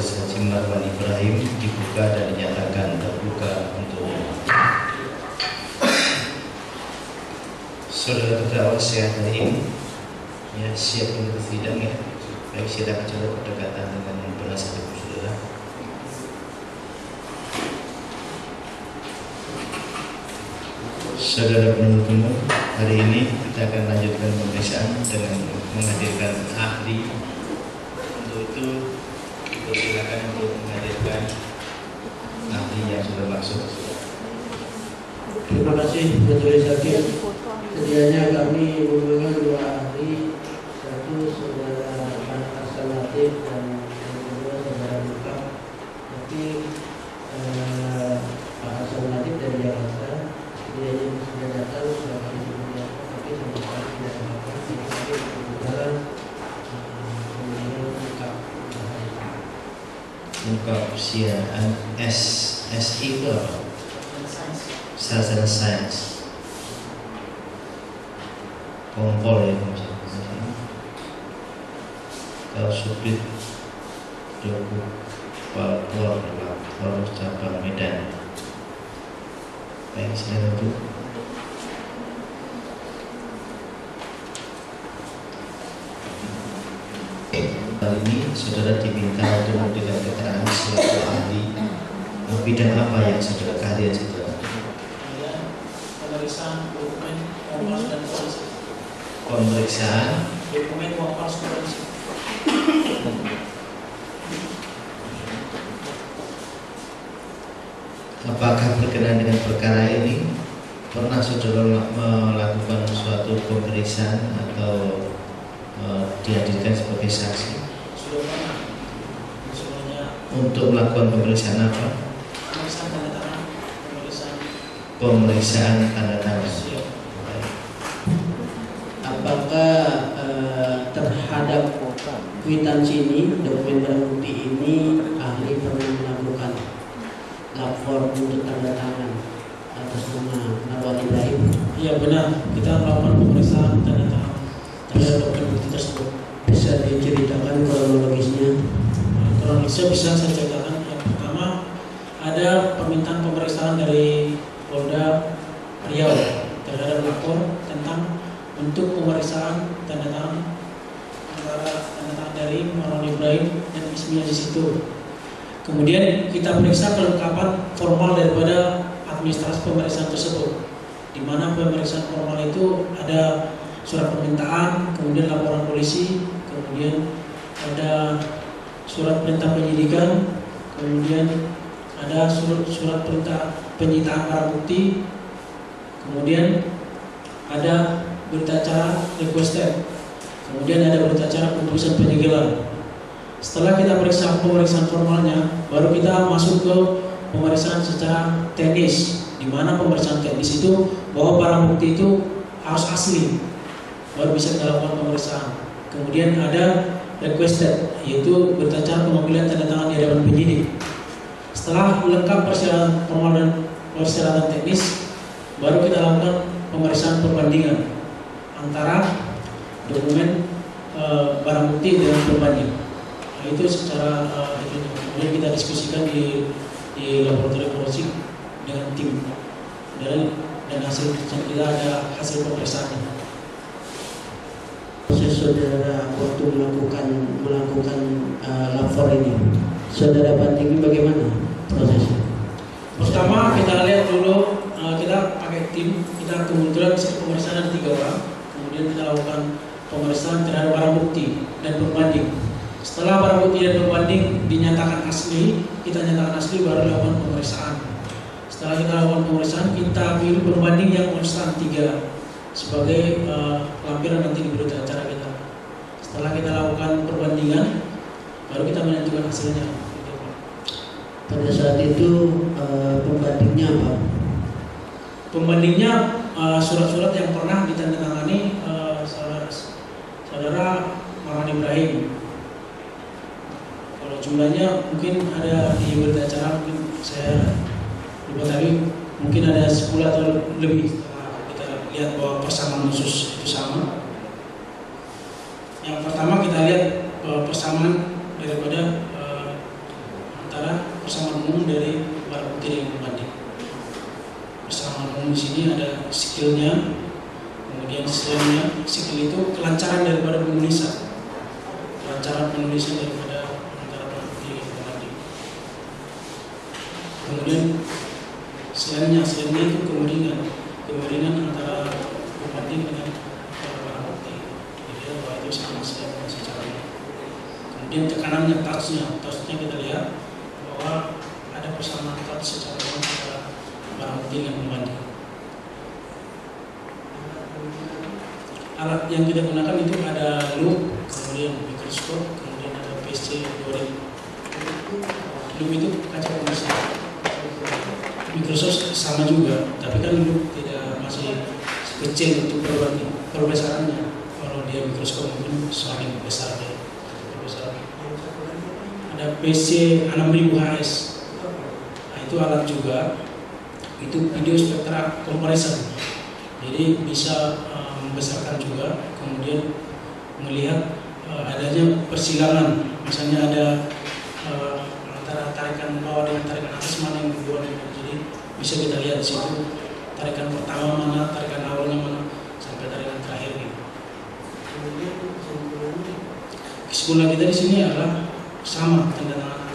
Majelis Haji Marwan Ibrahim dibuka dan dinyatakan terbuka untuk umum. Saudara terdakwa sehat hari ini, ya, siap untuk sidang ya. Baik, silakan coba berdekatan dengan penasihat hukum saudara. Saudara penuntut umum, hari ini kita akan lanjutkan pemeriksaan dengan menghadirkan ahli. Untuk itu, silakan untuk menghadirkan ahli yang sudah masuk. Terima kasih Majelis Hakim. Sedianya kami memanggil dua ahli, satu saudara Hasan Latif dan yang kedua saudara Muka. Tapi Pak Hasan Latif dari Jakarta, sedianya sudah datang sudah kami sebutkan, tapi sampai sekarang tidak dapat. Jadi kebetulan Muka usia SI itu apa? Sarjana Sains. Kompol ya maksudnya. Kalau subdit Doku Papua Polres Cabang Medan. Baik, silakan Bu. Kali ini saudara diminta untuk memberikan keterangan selaku ahli bidang apa yang saudara kalian saudara? Pemeriksaan dokumen formal dan forensik. Pemeriksaan Dokumen formal forensik. Apakah berkenaan dengan perkara ini? Pernah saudara melakukan suatu pemeriksaan atau dihadirkan sebagai saksi? Sudah pernah. Semuanya Untuk melakukan pemeriksaan apa? pemeriksaan tanda tangan, Pemeriksaan tanda tangan. siap. Apakah terhadap kwitansi ini, dokumen barang bukti ini, ahli pernah melakukan lapor untuk tanda tangan atas nama Marwan Ibrahim? Iya benar, kita melakukan pemeriksaan tanda tangan terhadap dokumen bukti tersebut. Bisa diceritakan kronologisnya? Kronologisnya bisa saya ceritakan. Yang pertama, ada permintaan pemeriksaan dari Polda Riau terhadap lapor tentang untuk pemeriksaan tanda tangan dari Marwan Ibrahim dan isminya di situ. Kemudian kita periksa kelengkapan formal daripada administrasi pemeriksaan tersebut, di mana pemeriksaan formal itu ada surat permintaan, kemudian laporan polisi, kemudian ada surat perintah penyidikan, kemudian ada surat perintah penyitaan barang bukti, kemudian ada berita acara requested, kemudian ada berita acara putusan penyegelan. Setelah kita periksa pemeriksaan formalnya, baru kita masuk ke pemeriksaan secara teknis, di mana pemeriksaan teknis itu bahwa barang bukti itu harus asli, baru bisa kita lakukan pemeriksaan. Kemudian ada requested, yaitu berita acara pengambilan tanda tangan di hadapan penyidik. Setelah lengkap persyaratan formal dan persyaratan teknis, baru kita lakukan pemeriksaan perbandingan antara dokumen barang bukti dengan perbanding. Nah, itu secara kemudian kita diskusikan di laboratorium forensik dengan tim dan hasil kita ada hasil pemeriksaannya. Proses saudara waktu melakukan lapor ini, saudara bandingin bagaimana prosesnya? Pertama kita lihat dulu, kita pakai tim, kita kebetulan pemeriksaan ada 3 orang, kemudian kita lakukan pemeriksaan terhadap barang bukti dan perbanding. Setelah barang bukti dan perbanding dinyatakan asli, kita nyatakan asli baru lakukan pemeriksaan. Setelah kita lakukan pemeriksaan, kita pilih perbanding yang konstan 3 sebagai lampiran nanti di berita acara kita. Setelah kita lakukan perbandingan, baru kita menentukan hasilnya. Pada saat itu pembandingnya apa? Pembandingnya surat-surat yang pernah ditandatangani saudara Marwan Ibrahim. Kalau jumlahnya mungkin ada di berita acara, mungkin saya lupa tadi, mungkin ada 10 atau lebih. Kita lihat bahwa persamaan khusus itu sama. Yang pertama kita lihat persamaan daripada umum dari barang bukti yang berbanding. Persamaan umum di sini ada skillnya, kemudian skillnya, skill itu kelancaran daripada penulisan, kelancaran penulisan daripada antara barang bukti yang berbanding. Kemudian selainnya itu kemiringan antara pembanding dengan barang bukti. Jadi bahwa itu sama secara. Kemudian tekanannya, touchnya kita lihat bahwa ada persamaan touch secara antara barang bukti dengan pembanding. Alat yang kita gunakan itu ada loop, kemudian mikroskop, kemudian ada PC Dory. Loop itu kaca pembesar. Mikroskop sama juga, tapi kan loop tidak masih kecil untuk perbesarannya. Kalau dia mikroskop mungkin semakin besar dia. Ada PC 6000 HS. Nah, itu alat juga. Itu video spektra comparison. Jadi bisa membesarkan juga, kemudian melihat adanya persilangan. Misalnya ada antara tarikan bawah dengan tarikan atas mana yang duluan. Jadi bisa kita lihat di situ tarikan pertama mana, tarikan awalnya mana, sampai tarikan terakhir gitu. Kesimpulan kita di sini adalah sama tanda tangan